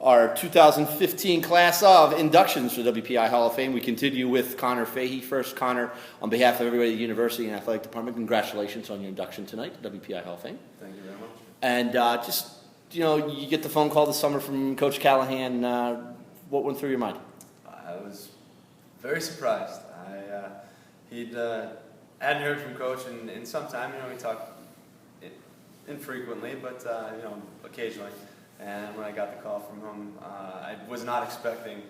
our 2015 class of inductions for WPI Hall of Fame. We continue with CONOR FAHEY. First, CONOR, on behalf of everybody at the University and Athletic Department, congratulations on your induction tonight to WPI Hall of Fame. Thank you very much. And you get the phone call this summer from Coach Callahan. What went through your mind? I was very surprised. Hadn't heard from Coach in some time. We talk infrequently, but occasionally. And when I got the call from him, I was not expecting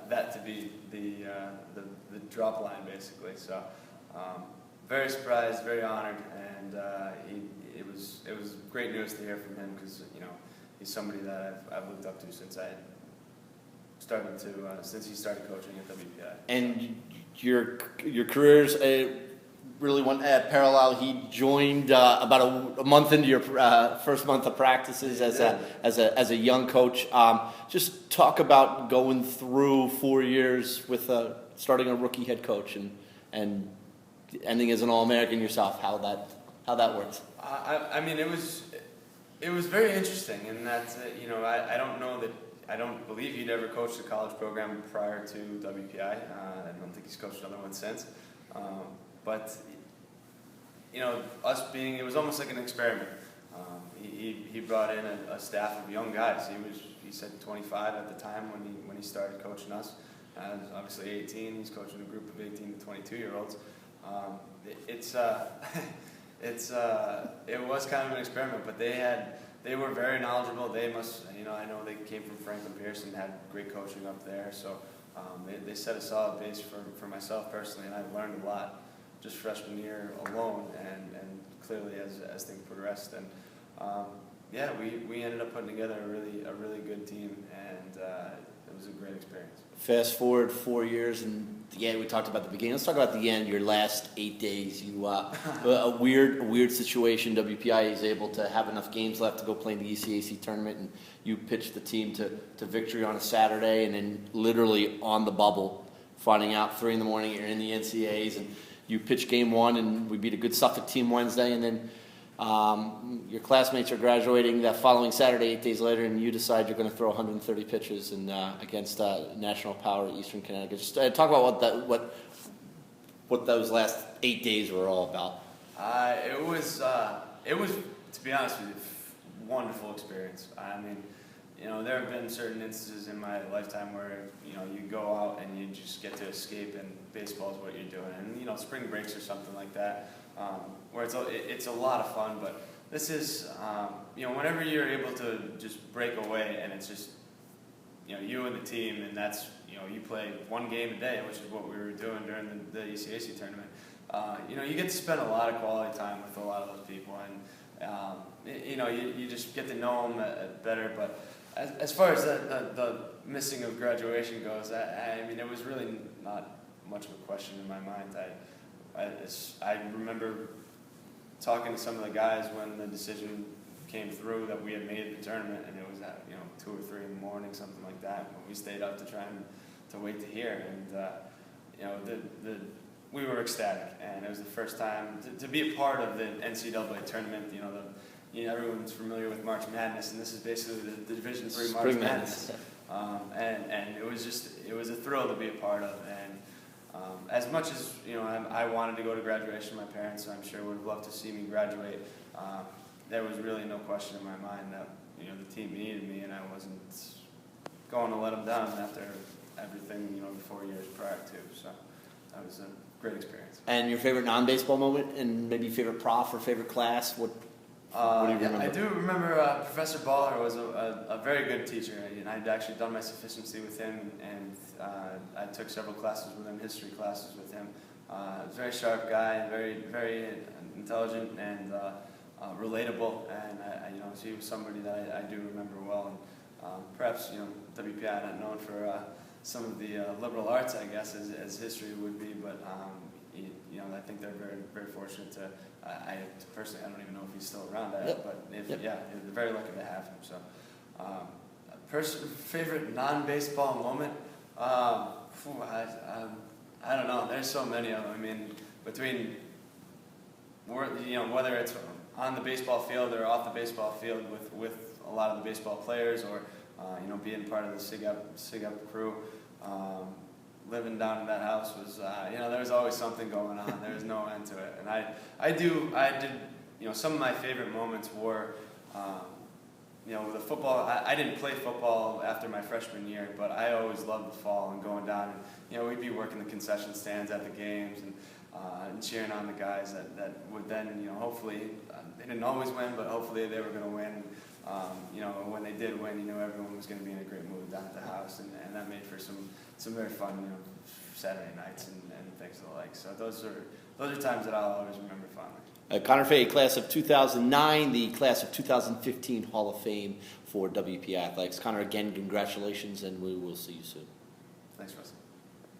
that to be the drop line, basically. So very surprised, very honored, and it was great news to hear from him because he's somebody that I've looked up to since since he started coaching at WPI. And your careers really went parallel. He joined about a month into your first month of practices as a young coach. Just talk about going through 4 years with starting a rookie head coach and ending as an All-American yourself. How that works? It was very interesting in that I don't believe he'd ever coached a college program prior to WPI. I don't think he's coached another one since. But it was almost like an experiment. He brought in a staff of young guys. He said 25 at the time when he started coaching us. Obviously 18. He's coaching a group of 18 to 22-year-olds. It was kind of an experiment, but they were very knowledgeable. They must, I know they came from Franklin Pierce and had great coaching up there. So they set a solid base for myself personally, and I've learned a lot just freshman year alone, and clearly as things progressed. And we ended up putting together a really good team, and it was a great experience. Fast forward 4 years, and we talked about the beginning. Let's talk about the end. Your last 8 days, a weird situation. WPI is able to have enough games left to go play in the ECAC tournament, and you pitched the team to victory on a Saturday, and then literally on the bubble, finding out 3 a.m. you're in the NCAAs, and you pitched game 1, and we beat a good Suffolk team Wednesday, and then your classmates are graduating that following Saturday 8 days later, and you decide you're going to throw 130 pitches against National Power at Eastern Connecticut. Just talk about what those last 8 days were all about. It was, to be honest with you, a wonderful experience. There have been certain instances in my lifetime where you go out and you just get to escape, and baseball is what you're doing, and spring breaks or something like that, where it's a lot of fun. But this is whenever you're able to just break away, and it's just you and the team, and that's you play one game a day, which is what we were doing during the ECAC tournament. You get to spend a lot of quality time with a lot of those people, and you just get to know them better. But as far as the missing of graduation goes, it was really not much of a question in my mind. I remember talking to some of the guys when the decision came through that we had made the tournament, and it was at 2 or 3 in the morning, something like that. When we stayed up to try to wait to hear, and we were ecstatic, and it was the first time to be a part of the NCAA tournament. Everyone's familiar with March Madness, and this is basically the Division III March Madness. And it was a thrill to be a part of. And as much as I wanted to go to graduation, my parents, I'm sure, would have loved to see me graduate. There was really no question in my mind that the team needed me, and I wasn't going to let them down after everything the 4 years prior to. So that was a great experience. And your favorite non-baseball moment, and maybe favorite prof or favorite class? What do you remember? I do remember Professor Baller was a very good teacher, and I'd actually done my sufficiency with him, and I took several classes with him, history classes with him. He was a very sharp guy, very, very intelligent and relatable, and he was somebody that I do remember well. And perhaps WPI not known for some of the liberal arts, I guess, as history would be, but I think they're very, very fortunate to. I personally, I don't even know if he's still around, but they're very lucky to have him. So, favorite non-baseball moment? I don't know. There's so many of them. Between whether it's on the baseball field or off the baseball field with a lot of the baseball players, or being part of the SIG Up crew. Living down in that house was, there was always something going on. There was no end to it. And I did, some of my favorite moments were, with the football. I didn't play football after my freshman year, but I always loved the fall and going down. And, we'd be working the concession stands at the games and cheering on the guys that would then, hopefully, they didn't always win, but hopefully they were going to win. When they did win, everyone was going to be in a great mood down at the house, and that made for some very fun, Saturday nights and things of the like. So those are times that I'll always remember fondly. Conor Fahey, class of 2009, the class of 2015 Hall of Fame for WPI Athletics. Conor, again, congratulations, and we will see you soon. Thanks, Russell.